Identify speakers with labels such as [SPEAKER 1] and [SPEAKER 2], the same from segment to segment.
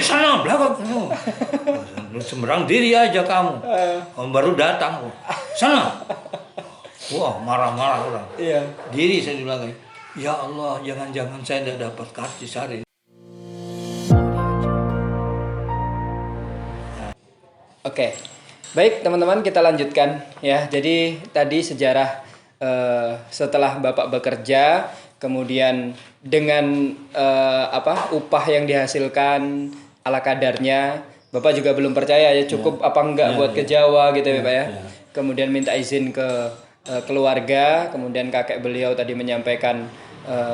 [SPEAKER 1] sana belakang kamu. Sembarang diri aja kamu. Baru datang. Sana. Wah, marah-marah orang.
[SPEAKER 2] Iya.
[SPEAKER 1] Diri saya di belakang. Ya Allah, jangan-jangan saya tidak dapat karcis hari ini.
[SPEAKER 2] Oke, baik teman-teman, kita lanjutkan ya. Jadi tadi sejarah setelah Bapak bekerja, kemudian dengan upah yang dihasilkan ala kadarnya, Bapak juga belum percaya ya cukup apa enggak buat ke Jawa gitu ya Pak ya. Kemudian minta izin ke keluarga, kemudian kakek beliau tadi menyampaikan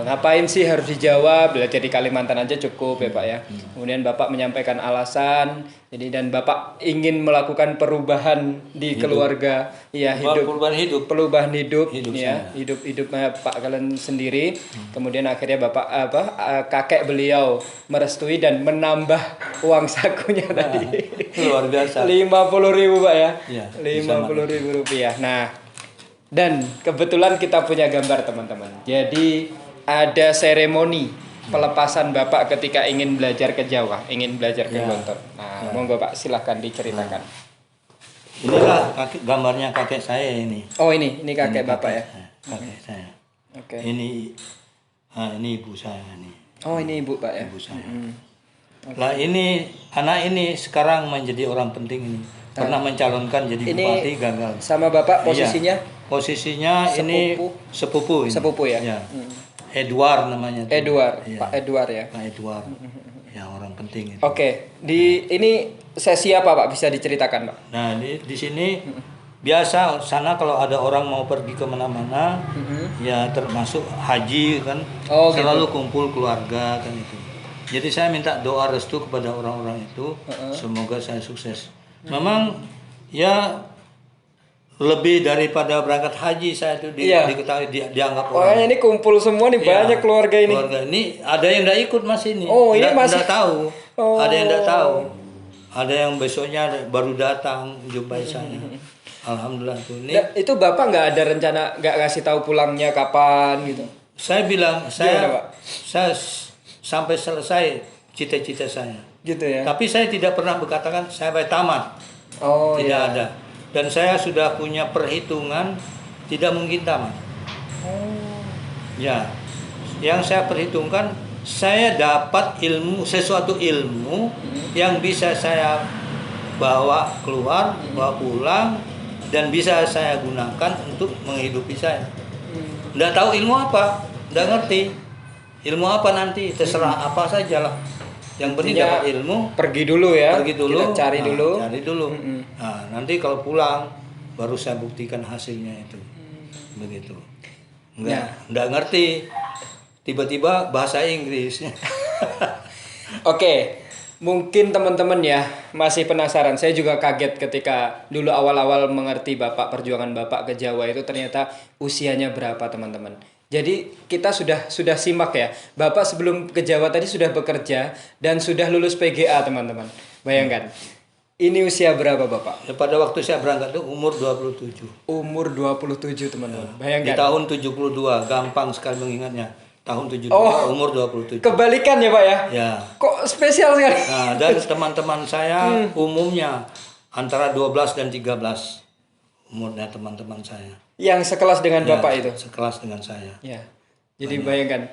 [SPEAKER 2] ngapain sih harus di Jawa, belajar di Kalimantan aja cukup ya Pak ya. Kemudian Bapak menyampaikan alasan, jadi dan Bapak ingin melakukan perubahan di keluarga, ya perubahan hidup ya, hidup Pak kalian sendiri. Kemudian akhirnya Bapak kakek beliau merestui dan menambah uang sakunya tadi.
[SPEAKER 1] Luar biasa.
[SPEAKER 2] 50.000 Pak ya. 50.000
[SPEAKER 1] 50.000
[SPEAKER 2] rupiah. Nah, dan kebetulan kita punya gambar teman-teman. Jadi ada seremoni pelepasan Bapak ketika ingin belajar ke Jawa, ingin belajar ke Gontor. Nah, monggo Pak, silahkan diceritakan.
[SPEAKER 1] Inilah gambarnya kakek saya ini.
[SPEAKER 2] Oh ini kakek Bapak ya?
[SPEAKER 1] Kakek saya.
[SPEAKER 2] Oke.
[SPEAKER 1] Ini ibu saya nih.
[SPEAKER 2] Oh ini ibu Pak ya?
[SPEAKER 1] Ibu saya. Lah ini anak ini sekarang menjadi orang penting ini. Pernah mencalonkan jadi bupati, gagal.
[SPEAKER 2] Sama Bapak posisinya?
[SPEAKER 1] Iya. Posisinya ini sepupu ini.
[SPEAKER 2] Sepupu ya?
[SPEAKER 1] Ya. Edward namanya.
[SPEAKER 2] Edward,
[SPEAKER 1] ya.
[SPEAKER 2] Pak Edward ya.
[SPEAKER 1] Pak Edward. Ya, orang penting itu.
[SPEAKER 2] Oke. Ini sesi apa Pak, bisa diceritakan Pak?
[SPEAKER 1] Nah, di sini biasa sana kalau ada orang mau pergi ke mana-mana, ya termasuk haji kan, selalu kumpul keluarga kan itu. Jadi saya minta doa restu kepada orang-orang itu, semoga saya sukses. Memang ya lebih daripada berangkat haji saya itu diketahui dianggap orang.
[SPEAKER 2] Oh, ini kumpul semua nih, banyak keluarga ini.
[SPEAKER 1] Keluarga ini ada yang tidak ikut Mas ini.
[SPEAKER 2] Oh, ini masih
[SPEAKER 1] tahu. Ada yang tidak tahu. Ada yang besoknya baru datang jumpai saya. Alhamdulillah tuh.
[SPEAKER 2] Itu Bapak nggak ada rencana, nggak ngasih tahu pulangnya kapan gitu?
[SPEAKER 1] Saya bilang saya sampai selesai cita-cita saya.
[SPEAKER 2] Gitu ya.
[SPEAKER 1] Tapi saya tidak pernah berkatakan saya tamat.
[SPEAKER 2] Oh,
[SPEAKER 1] tidak ada. Dan saya sudah punya perhitungan tidak mungkin tamat. Ya, yang saya perhitungkan saya dapat sesuatu ilmu yang bisa saya bawa keluar, bawa pulang, dan bisa saya gunakan untuk menghidupi saya. Nggak tahu ilmu apa, nggak ngerti ilmu apa nanti, terserah apa saja lah. Yang penting dapat ilmu.
[SPEAKER 2] Pergi dulu ya. Kita cari dulu.
[SPEAKER 1] Cari dulu. Nah, nanti kalau pulang baru saya buktikan hasilnya itu. Begitu. Nggak ngerti. Tiba-tiba bahasa Inggris.
[SPEAKER 2] Oke. Mungkin teman-teman ya masih penasaran. Saya juga kaget ketika dulu awal-awal mengerti perjuangan Bapak ke Jawa itu ternyata usianya berapa teman-teman. Jadi kita sudah simak ya. Bapak sebelum ke Jawa tadi sudah bekerja dan sudah lulus PGA teman-teman. Bayangkan. Ini usia berapa Bapak?
[SPEAKER 1] Ya, pada waktu saya berangkat itu umur 27.
[SPEAKER 2] Umur 27 teman-teman. Bayangkan.
[SPEAKER 1] Di tahun 72, gampang sekali mengingatnya. Tahun 72, umur 27.
[SPEAKER 2] Kebalikan ya Pak ya?
[SPEAKER 1] Ya.
[SPEAKER 2] Kok spesial sekali?
[SPEAKER 1] Nah, dan teman-teman saya umumnya antara 12 dan 13 umurnya teman-teman saya.
[SPEAKER 2] Yang sekelas dengan Bapak itu?
[SPEAKER 1] Sekelas dengan saya.
[SPEAKER 2] Ya. Jadi bayangkan,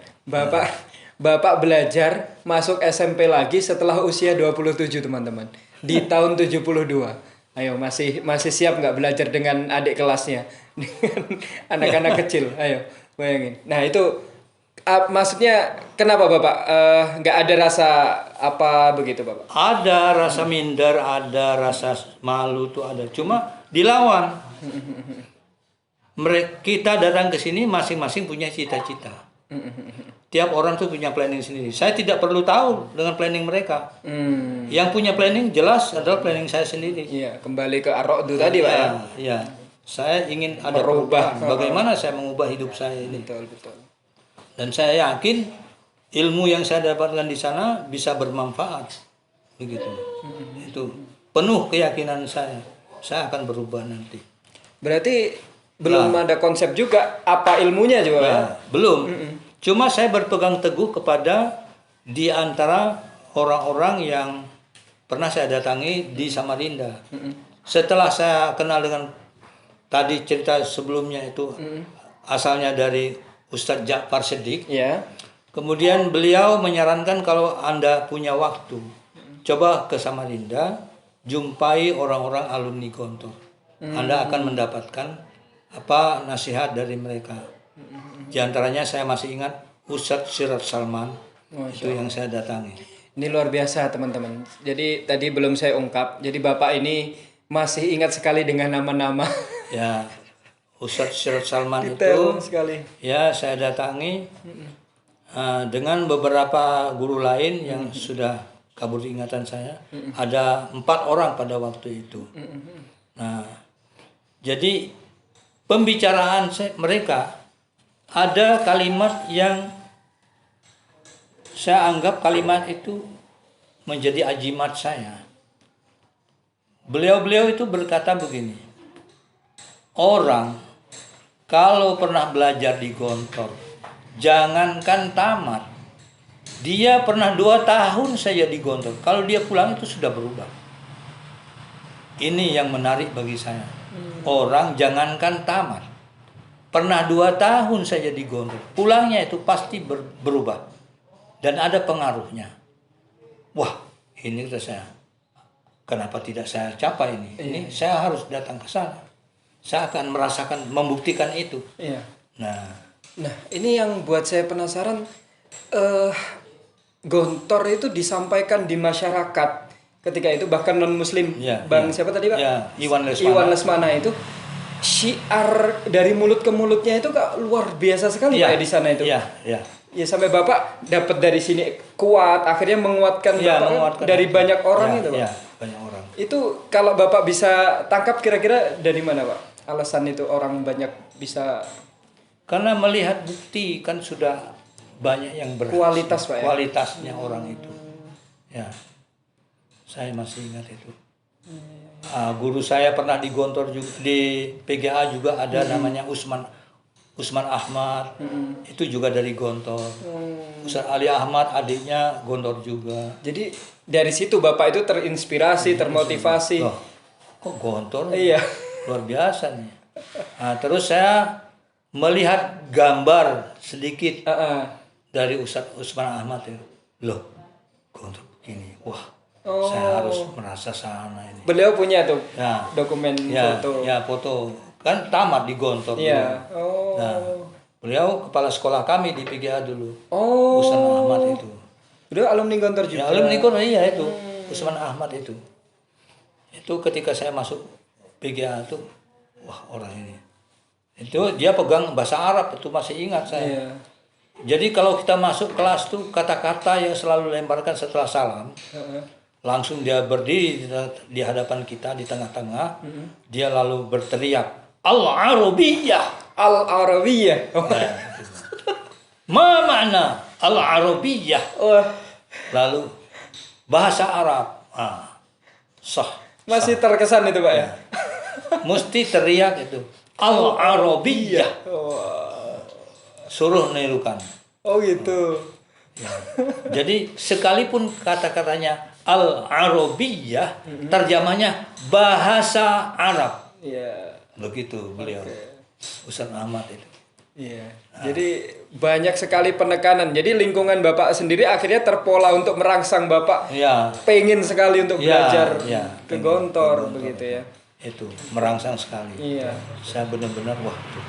[SPEAKER 2] Bapak belajar masuk SMP lagi setelah usia 27 teman-teman. Di tahun 72. Ayo, masih siap nggak belajar dengan adik kelasnya? Dengan anak-anak kecil. Ayo, bayangin. Nah, itu maksudnya kenapa Bapak nggak ada rasa apa begitu Bapak?
[SPEAKER 1] Ada rasa minder, ada rasa malu tuh ada. Cuma dilawan. Kita datang ke sini masing-masing punya cita-cita. Tiap orang tuh punya planning sendiri. Saya tidak perlu tahu dengan planning mereka. Yang punya planning jelas adalah planning saya sendiri.
[SPEAKER 2] Iya, kembali ke Ar-Ra'd tadi Pak ya.
[SPEAKER 1] Iya. Saya ingin ada perubahan. Bagaimana saya mengubah hidup saya ini?
[SPEAKER 2] Betul.
[SPEAKER 1] Dan saya yakin ilmu yang saya dapatkan di sana bisa bermanfaat. Begitu. Itu penuh keyakinan saya. Saya akan berubah nanti.
[SPEAKER 2] Berarti belum ada konsep juga apa ilmunya juga ya?
[SPEAKER 1] Belum. Cuma saya berpegang teguh kepada di antara orang-orang yang pernah saya datangi di Samarinda. Setelah saya kenal dengan tadi cerita sebelumnya itu asalnya dari Ustadz Ja'far Shiddiq.
[SPEAKER 2] Ya.
[SPEAKER 1] Kemudian beliau menyarankan kalau Anda punya waktu, coba ke Samarinda, jumpai orang-orang alumni Gontor. Anda akan mendapatkan apa nasihat dari mereka. Di antaranya saya masih ingat Ustadz Sirat Salman, itu yang saya datangi.
[SPEAKER 2] Ini luar biasa teman-teman. Jadi tadi belum saya ungkap. Jadi Bapak ini masih ingat sekali dengan nama-nama.
[SPEAKER 1] Ya, Ustadz Sirat Salman
[SPEAKER 2] Detail
[SPEAKER 1] itu
[SPEAKER 2] sekali.
[SPEAKER 1] ya saya datangi dengan beberapa guru lain yang sudah kabur di ingatan saya. Ada 4 orang pada waktu itu. Nah, jadi pembicaraan mereka ada kalimat yang saya anggap kalimat itu menjadi ajimat saya. Beliau-beliau itu berkata begini, orang kalau pernah belajar di Gontor, jangankan tamat, dia pernah 2 tahun saja di Gontor, kalau dia pulang itu sudah berubah. Ini yang menarik bagi saya. Orang jangankan tamat, pernah 2 tahun saja di Gontor, pulangnya itu pasti berubah. Dan ada pengaruhnya. Wah, ini kata saya, kenapa tidak saya capai ini? Ini saya harus datang ke sana. Saya akan merasakan, membuktikan itu.
[SPEAKER 2] Iya.
[SPEAKER 1] Nah,
[SPEAKER 2] ini yang buat saya penasaran. Gontor itu disampaikan di masyarakat ketika itu, bahkan non Muslim. Bang siapa tadi Pak?
[SPEAKER 1] Ya, Iwan
[SPEAKER 2] Lesmana itu syiar dari mulut ke mulutnya itu luar biasa sekali Pak di sana itu.
[SPEAKER 1] Iya.
[SPEAKER 2] Ya sampai Bapak dapat dari sini kuat, akhirnya menguatkan Bapak dari banyak orang itu Pak.
[SPEAKER 1] Iya, banyak orang.
[SPEAKER 2] Itu kalau Bapak bisa tangkap kira-kira dari mana Pak? Alasan itu orang banyak bisa.
[SPEAKER 1] Karena melihat bukti kan sudah banyak yang berhasil.
[SPEAKER 2] Kualitas Pak ya?
[SPEAKER 1] Kualitasnya orang itu. Ya, saya masih ingat itu. Guru saya pernah di Gontor juga, di PGA juga ada namanya Usman Ahmad, itu juga dari Gontor. Ustaz Ali Ahmad adiknya Gontor juga.
[SPEAKER 2] Jadi dari situ Bapak itu terinspirasi, termotivasi.
[SPEAKER 1] Loh, kok Gontor?
[SPEAKER 2] Iya.
[SPEAKER 1] Luar biasa nih. Nah, terus saya melihat gambar sedikit dari Ustaz Usman Ahmad ya. Loh, Gontor begini. Wah, saya harus merasa sana ini.
[SPEAKER 2] Beliau punya tuh dokumen foto.
[SPEAKER 1] Ya, foto. Kan tamat di Gontor dulu. Nah, beliau kepala sekolah kami di PGA dulu. Usman Ahmad itu.
[SPEAKER 2] Beliau alumni Gontor juga.
[SPEAKER 1] Ya, alumni Gontor iya itu. Usman Ahmad itu. Itu ketika saya masuk PGA itu, wah orang ini. Itu dia pegang bahasa Arab itu masih ingat saya. Jadi kalau kita masuk kelas tuh kata-kata yang selalu lemparkan setelah salam. Langsung dia berdiri di hadapan kita di tengah-tengah. Dia lalu berteriak, Al-Arabiyah.
[SPEAKER 2] Al-Arabiyah.
[SPEAKER 1] Ma makna Al-Arabiyah? Lalu bahasa Arab. Sah.
[SPEAKER 2] Masih terkesan itu Pak ya?
[SPEAKER 1] Mesti teriak itu. Al-Arabiyah. Suruh nirukan.
[SPEAKER 2] Oh gitu.
[SPEAKER 1] Ya. Jadi sekalipun kata-katanya Al-Arabiyah, terjemahnya bahasa Arab.
[SPEAKER 2] Iya.
[SPEAKER 1] Begitu beliau. Ustaz Ahmad itu.
[SPEAKER 2] Iya. Jadi banyak sekali penekanan. Jadi lingkungan Bapak sendiri akhirnya terpola untuk merangsang Bapak. Pengen sekali untuk belajar ke Gontor begitu ya.
[SPEAKER 1] Itu merangsang sekali.
[SPEAKER 2] Iya.
[SPEAKER 1] Saya benar-benar wah tuh.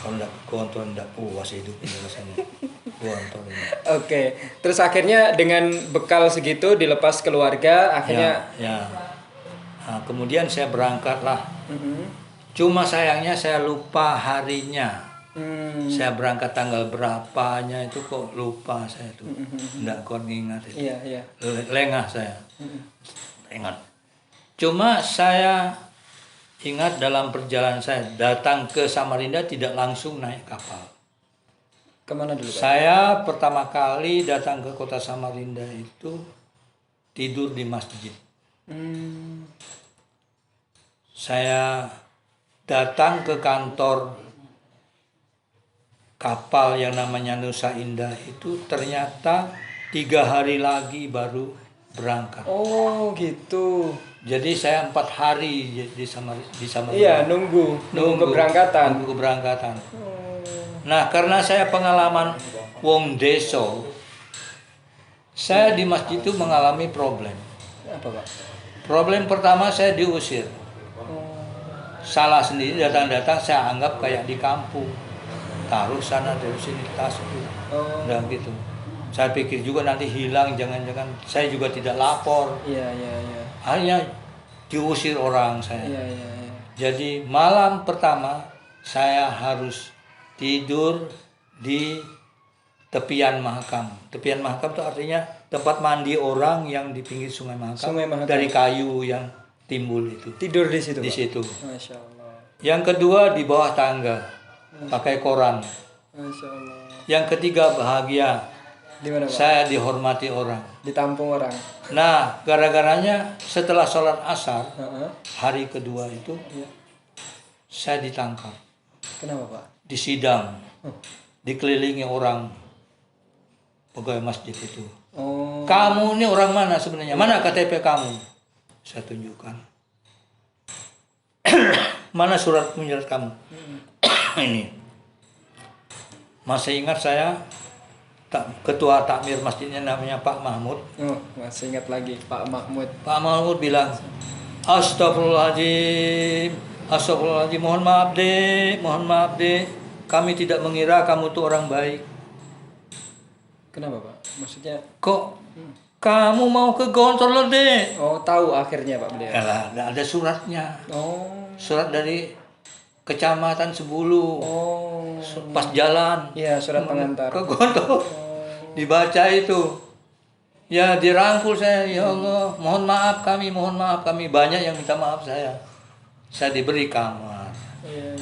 [SPEAKER 1] Kalau enggak ke Gontor enggak puas hidup ini rasanya. Gontor ini.
[SPEAKER 2] Oke. Terus akhirnya dengan bekal segitu dilepas keluarga akhirnya
[SPEAKER 1] Nah, kemudian saya berangkatlah. Cuma sayangnya saya lupa harinya. Saya berangkat tanggal berapanya itu kok lupa saya tuh. Enggak kuat ingat itu.
[SPEAKER 2] Iya.
[SPEAKER 1] Lengah saya. Ingat. Cuma saya ingat dalam perjalanan saya datang ke Samarinda tidak langsung naik kapal.
[SPEAKER 2] Kemana dulu Pak?
[SPEAKER 1] Saya pertama kali datang ke kota Samarinda itu tidur di masjid. Saya datang ke kantor kapal yang namanya Nusa Indah itu ternyata 3 hari lagi baru berangkat.
[SPEAKER 2] Oh gitu.
[SPEAKER 1] Jadi saya 4 hari di Samarinda.
[SPEAKER 2] Iya, nunggu keberangkatan.
[SPEAKER 1] Nunggu keberangkatan. Nah, karena saya pengalaman wong deso, saya di masjid itu mengalami problem.
[SPEAKER 2] Apa, Pak?
[SPEAKER 1] Problem pertama, saya diusir. Salah sendiri, datang-datang saya anggap kayak di kampung. Taruh sana dari sini tas itu. Dan gitu. Saya pikir juga nanti hilang, jangan-jangan saya juga tidak lapor.
[SPEAKER 2] Iya.
[SPEAKER 1] Hanya diusir orang saya.
[SPEAKER 2] Iya.
[SPEAKER 1] Jadi malam pertama saya harus tidur di tepian Mahakam. Tepian Mahakam itu artinya tempat mandi orang yang di pinggir Sungai Mahakam. Dari kayu yang timbul itu.
[SPEAKER 2] Tidur di situ.
[SPEAKER 1] Di situ.
[SPEAKER 2] Masya Allah.
[SPEAKER 1] Yang kedua di bawah tangga, pakai koran.
[SPEAKER 2] Masya Allah.
[SPEAKER 1] Yang ketiga bahagia.
[SPEAKER 2] Di mana, Pak?
[SPEAKER 1] Saya dihormati orang.
[SPEAKER 2] Ditampung orang.
[SPEAKER 1] Nah, gara-garanya setelah sholat asar, hari kedua itu, saya ditangkap.
[SPEAKER 2] Kenapa, Pak?
[SPEAKER 1] Disidang, dikelilingi orang pegawai masjid itu. Kamu ini orang mana sebenarnya? Mana KTP kamu? Saya tunjukkan. Mana surat menyurat kamu? Ini. Masih ingat saya, ketua takmir masjidnya namanya Pak Mahmud.
[SPEAKER 2] Masih ingat lagi Pak Mahmud.
[SPEAKER 1] Pak Mahmud bilang, Astagfirullahaladzim, mohon maaf deh, kami tidak mengira kamu tuh orang baik.
[SPEAKER 2] Kenapa, Pak? Maksudnya?
[SPEAKER 1] Kok kamu mau ke Gontor deh?
[SPEAKER 2] Tahu akhirnya, Pak, beliau.
[SPEAKER 1] Yalah, ada suratnya. Surat dari Kecamatan Sebulu. Pas jalan.
[SPEAKER 2] Iya, surat pengantar.
[SPEAKER 1] Ke Gontor. Dibaca itu. Ya, dirangkul saya, ya Allah, mohon maaf kami. Banyak yang minta maaf saya. Saya diberi kamar.
[SPEAKER 2] Iya.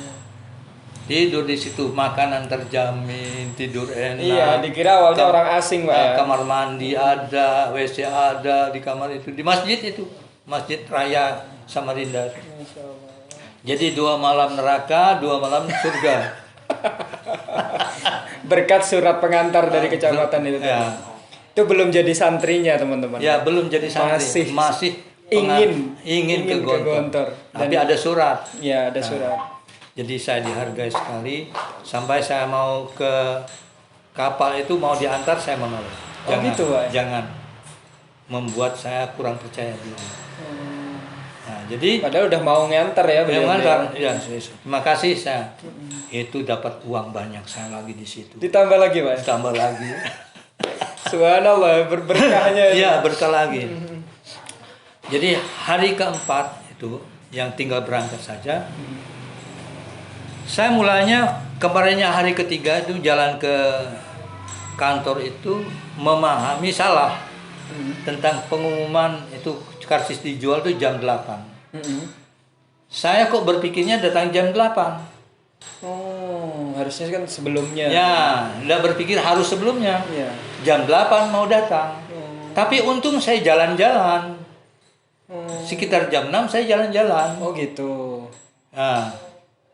[SPEAKER 1] Tidur di situ, makanan terjamin, tidur enak.
[SPEAKER 2] Iya, dikira awalnya orang asing, Pak, ya.
[SPEAKER 1] Kamar mandi ada, WC ada di kamar itu, di masjid itu, Masjid Raya Samarinda.
[SPEAKER 2] Masya Allah.
[SPEAKER 1] Jadi 2 malam neraka, 2 malam surga.
[SPEAKER 2] Berkat surat pengantar dari kecamatan itu.
[SPEAKER 1] Ya.
[SPEAKER 2] Itu belum jadi santrinya, teman-teman.
[SPEAKER 1] Ya, belum jadi santri. Masih ingin ke Gontor. Tapi ada surat.
[SPEAKER 2] Ya, ada surat.
[SPEAKER 1] Jadi saya dihargai sekali. Sampai saya mau ke kapal itu mau diantar, saya menolak. Jangan,
[SPEAKER 2] gitu, Pak?
[SPEAKER 1] Jangan membuat saya kurang percaya diri. Nah, jadi
[SPEAKER 2] padahal udah mau ngantar ya beliau.
[SPEAKER 1] Ya, terima kasih saya. Itu dapat uang banyak saya lagi di situ.
[SPEAKER 2] Ditambah lagi, Pak.
[SPEAKER 1] Ditambah lagi.
[SPEAKER 2] Subhanallah, berkahnya.
[SPEAKER 1] Iya, berkah lagi. Jadi hari keempat itu yang tinggal berangkat saja. Saya mulanya kemarinnya hari ketiga itu jalan ke kantor itu memahami salah tentang pengumuman itu karcis dijual itu jam 8. Saya kok berpikirnya datang jam 8.
[SPEAKER 2] Harusnya kan sebelumnya.
[SPEAKER 1] Ya, enggak berpikir harus sebelumnya.
[SPEAKER 2] Ya.
[SPEAKER 1] Jam 8 mau datang. Tapi untung saya jalan-jalan. Sekitar jam 6 saya jalan-jalan.
[SPEAKER 2] Oh gitu.
[SPEAKER 1] Nah,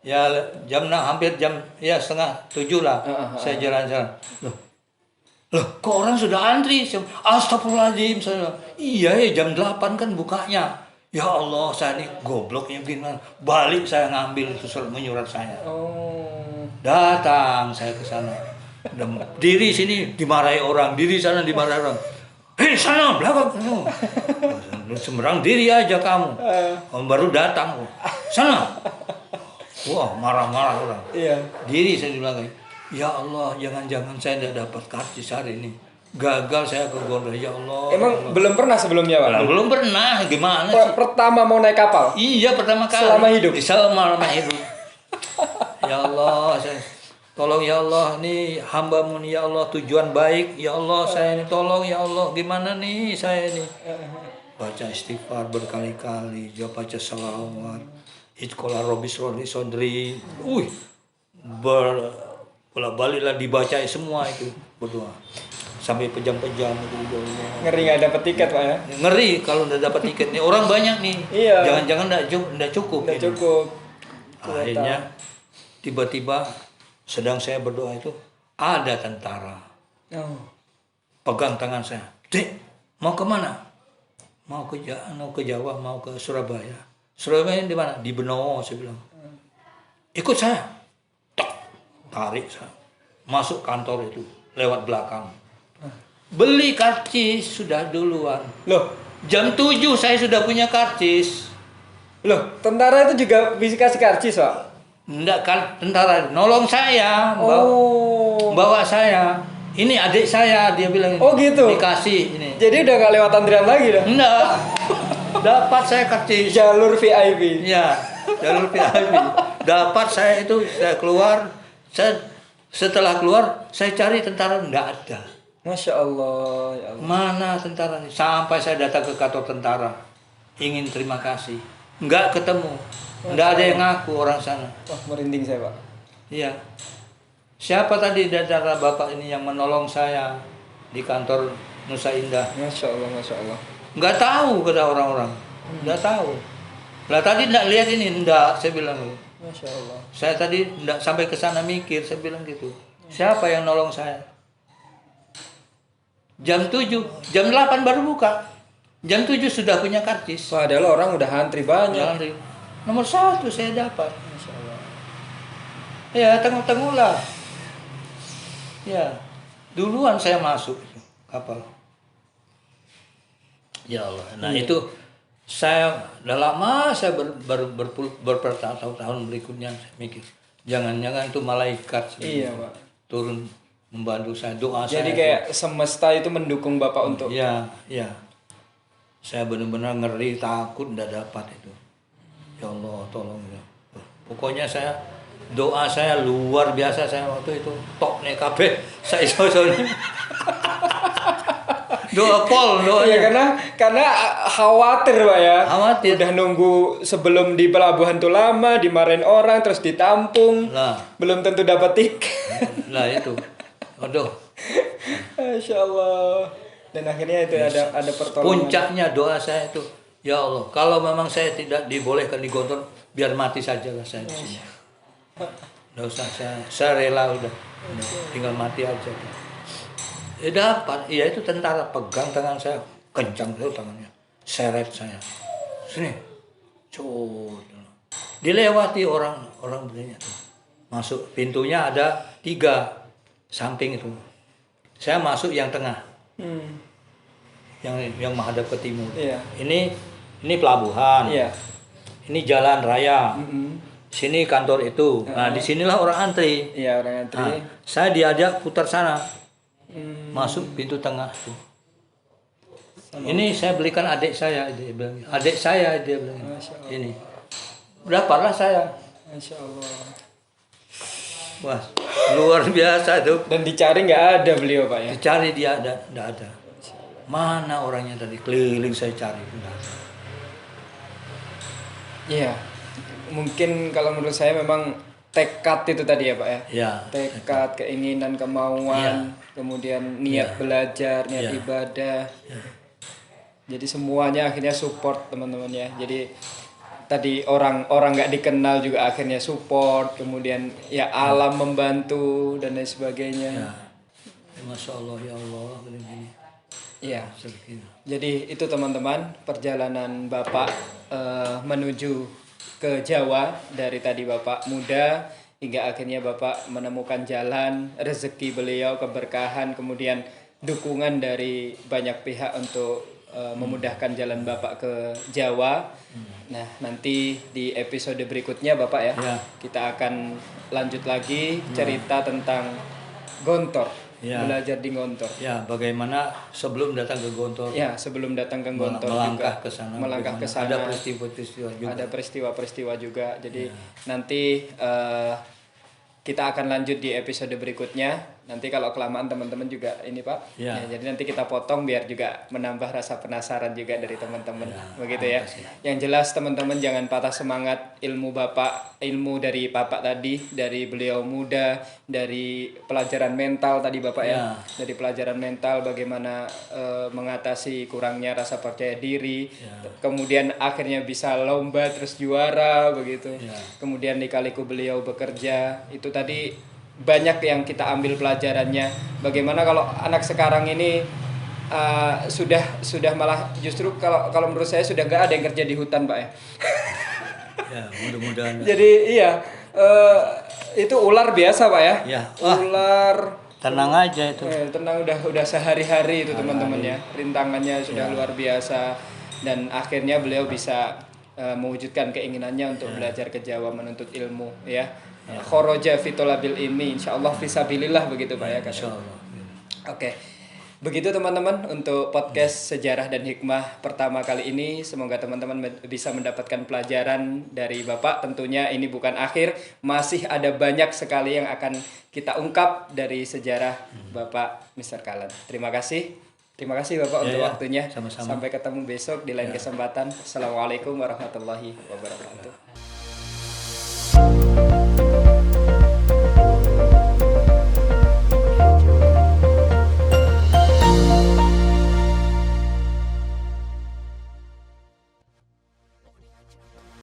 [SPEAKER 1] ya jam 6 hampir jam ya setengah 7 lah. Saya jalan-jalan. Loh, kok orang sudah antri? Astagfirullahaladzim. Saya, iya ya jam 8 kan bukanya. Ya Allah, saya ini gobloknya gimana? Balik saya ngambil itu surat menyurat saya. Datang saya ke sana. Diri sini dimarahi orang, diri sana dimarahi orang. Hei sana belakang. Sembarang diri aja kamu. Baru datang. Sana. Wah, marah-marah orang.
[SPEAKER 2] Iya.
[SPEAKER 1] Diri saya di belakang. Ya Allah, jangan-jangan saya tidak dapat karcis hari ini. Gagal saya ke Gondor, ya Allah.
[SPEAKER 2] Emang
[SPEAKER 1] ya Allah.
[SPEAKER 2] belum pernah sebelumnya, Pak?
[SPEAKER 1] Belum pernah, gimana sih?
[SPEAKER 2] Pertama mau naik kapal?
[SPEAKER 1] Iya, pertama kali.
[SPEAKER 2] Selama hidup?
[SPEAKER 1] Selama hidup. Ya Allah, tolong ya Allah, nih hamba-Mu nih ya Allah, tujuan baik. Ya Allah, saya ini tolong ya Allah, gimana nih saya ini? Baca istighfar berkali-kali, baca salawat. Itqala Robbis Roli Sodri. Bolak-baliklah dibaca semua itu, berdoa. Sampai pejam-pejam itu doanya.
[SPEAKER 2] Ngeri nggak dapat tiket, Pak ya?
[SPEAKER 1] Ngeri kalau udah dapat tiket nih, orang banyak nih.
[SPEAKER 2] Iya.
[SPEAKER 1] Jangan-jangan enggak cukup.
[SPEAKER 2] Nggak cukup.
[SPEAKER 1] Akhirnya tiba-tiba sedang saya berdoa itu ada tentara. pegang tangan saya. Dek, mau kemana? Mau ke Jawa, mau ke Surabaya. Surabaya di mana? Di Benowo, saya bilang. Ikut saya. Tok, tarik saya. Masuk kantor itu, lewat belakang. Beli karcis sudah duluan.
[SPEAKER 2] Loh,
[SPEAKER 1] Jam 7 saya sudah punya karcis.
[SPEAKER 2] loh, tentara itu juga bisa kasih karcis, Pak?
[SPEAKER 1] Enggak kan, tentara nolong saya, bawa saya. Ini adik saya, dia bilang.
[SPEAKER 2] Oh gitu.
[SPEAKER 1] Dikasih ini.
[SPEAKER 2] Jadi udah gak lewat antrian lagi dah.
[SPEAKER 1] Enggak. Dapat saya karcis.
[SPEAKER 2] Jalur VIP.
[SPEAKER 1] Iya, jalur VIP. Dapat saya itu, saya keluar. Setelah keluar, saya cari tentara, enggak ada.
[SPEAKER 2] Masya Allah, ya Allah.
[SPEAKER 1] Mana tentara ini? Sampai saya datang ke kantor tentara. Ingin terima kasih. Enggak ketemu. Enggak ada yang ngaku orang sana.
[SPEAKER 2] Wah, merinding saya, Pak.
[SPEAKER 1] Iya. Siapa tadi tentara Bapak ini yang menolong saya di kantor Nusa Indah?
[SPEAKER 2] Masya Allah, Masya Allah.
[SPEAKER 1] Enggak tahu kata orang-orang. Enggak tahu. Lah tadi enggak lihat ini, enggak, saya bilang.
[SPEAKER 2] Masya Allah.
[SPEAKER 1] Saya tadi enggak sampai ke sana mikir, saya bilang gitu. Siapa yang nolong saya? Jam 7, jam 8 baru buka. Jam 7 sudah punya karcis.
[SPEAKER 2] Padahal orang udah antri banyak.
[SPEAKER 1] Jangan nomor 1 saya dapat.
[SPEAKER 2] Masya Allah.
[SPEAKER 1] Ya, tengah-tengah lah. Ya, duluan saya masuk kapal. Ya Allah. Nah itu saya udah lama saya bertahun-tahun berikutnya saya mikir. Jangan-jangan itu malaikat
[SPEAKER 2] Iya, Pak.
[SPEAKER 1] turun membantu saya, doa
[SPEAKER 2] Jadi
[SPEAKER 1] saya.
[SPEAKER 2] kayak semesta itu mendukung Bapak untuk.
[SPEAKER 1] Ya, ya. Saya benar-benar ngeri, takut nggak dapat itu. Ya Allah, tolong ya. Pokoknya saya doa saya luar biasa saya waktu itu tok nih kabeh saya iso-isone. Doa pol doanya.
[SPEAKER 2] Iya, karena khawatir, Pak ya.
[SPEAKER 1] Khawatir.
[SPEAKER 2] Udah nunggu sebelum di pelabuhan tuh lama, dimarahin orang terus ditampung.
[SPEAKER 1] Lah,
[SPEAKER 2] Belum tentu dapat tiket.
[SPEAKER 1] lah itu. Aduh.
[SPEAKER 2] Masya Allah. Dan akhirnya itu ada pertolongan.
[SPEAKER 1] Puncaknya doa saya itu, ya Allah, kalau memang saya tidak dibolehkan di Gontor, biar mati saja lah saya di sini. Nggak usah, saya rela udah tinggal mati aja. Ya dapat, iya itu tentara pegang tangan saya, kencang tuh tangannya, seret saya, sini, cut, dilewati orang begini tuh, masuk pintunya ada 3 samping itu, saya masuk yang tengah, yang menghadap ke timur.
[SPEAKER 2] Iya.
[SPEAKER 1] Ini pelabuhan,
[SPEAKER 2] Iya.
[SPEAKER 1] ini jalan raya. Sini kantor itu. Nah, disinilah orang antri.
[SPEAKER 2] Iya, orang antri.
[SPEAKER 1] Nah, saya diajak putar sana. Masuk pintu tengah tuh. Ini saya belikan adik saya, dia bilang. Adik saya, dia bilang.
[SPEAKER 2] Masya Allah.
[SPEAKER 1] Ini. Dapatlah saya.
[SPEAKER 2] Masya Allah.
[SPEAKER 1] Wah, luar biasa tuh.
[SPEAKER 2] Dan dicari nggak ada beliau, Pak ya.
[SPEAKER 1] Dicari dia ada, enggak ada. Mana orangnya tadi? Keliling saya cari, enggak ada.
[SPEAKER 2] Iya. Mungkin kalau menurut saya memang tekad itu tadi ya, Pak ya.
[SPEAKER 1] Ya.
[SPEAKER 2] Tekad, keinginan, kemauan, kemudian niat belajar, niat ibadah. Jadi semuanya akhirnya support teman-teman ya. Jadi tadi orang nggak dikenal juga akhirnya support, kemudian ya alam membantu dan lain sebagainya.
[SPEAKER 1] Ya. Masya Allah, ya Allah, begini.
[SPEAKER 2] Iya.
[SPEAKER 1] Seperti itu.
[SPEAKER 2] Jadi itu teman-teman perjalanan Bapak menuju ke Jawa dari tadi Bapak muda hingga akhirnya Bapak menemukan jalan, rezeki beliau, keberkahan, kemudian dukungan dari banyak pihak untuk memudahkan jalan Bapak ke Jawa. Nah, nanti di episode berikutnya Bapak ya, kita akan lanjut lagi cerita tentang Gontor. Belajar di Gontor.
[SPEAKER 1] Ya, bagaimana sebelum datang ke Gontor?
[SPEAKER 2] Ya, sebelum datang ke Gontor
[SPEAKER 1] melangkah
[SPEAKER 2] juga
[SPEAKER 1] ke sana.
[SPEAKER 2] melangkah ke sana.
[SPEAKER 1] Ada peristiwa-peristiwa juga.
[SPEAKER 2] Ada peristiwa-peristiwa juga. Jadi nanti kita akan lanjut di episode berikutnya. Nanti kalau kelamaan teman-teman juga ini Pak. Ya, jadi nanti kita potong biar juga menambah rasa penasaran juga dari teman-teman. Begitu ya. Yang jelas teman-teman jangan patah semangat ilmu Bapak, ilmu dari Bapak tadi, dari beliau muda, dari pelajaran mental tadi Bapak ya. Dari pelajaran mental bagaimana mengatasi kurangnya rasa percaya diri. Kemudian akhirnya bisa lomba terus juara begitu. Kemudian lika-liku beliau bekerja. Itu tadi banyak yang kita ambil pelajarannya. Bagaimana kalau anak sekarang ini sudah malah justru kalau menurut saya sudah nggak ada yang kerja di hutan Pak ya.
[SPEAKER 1] Ya, mudah-mudahan.
[SPEAKER 2] Jadi iya, itu ular biasa Pak ya.
[SPEAKER 1] Ya.
[SPEAKER 2] Ular.
[SPEAKER 1] Tenang aja itu.
[SPEAKER 2] Tenang udah sehari-hari itu teman-teman ya. Rintangannya sudah luar biasa dan akhirnya beliau bisa mewujudkan keinginannya untuk belajar ke Jawa menuntut ilmu ya. Khoroja fitolabil ilmi insyaallah fisabilillah begitu Pak ya.
[SPEAKER 1] Insyaallah.
[SPEAKER 2] Oke. Begitu teman-teman untuk podcast Sejarah dan Hikmah pertama kali ini. Semoga teman-teman bisa mendapatkan pelajaran dari Bapak. Tentunya ini bukan akhir, masih ada banyak sekali yang akan kita ungkap dari sejarah Bapak Mr. Kalen. Terima kasih. Terima kasih Bapak untuk waktunya.
[SPEAKER 1] Sama-sama.
[SPEAKER 2] Sampai ketemu besok di lain kesempatan. Assalamualaikum warahmatullahi wabarakatuh.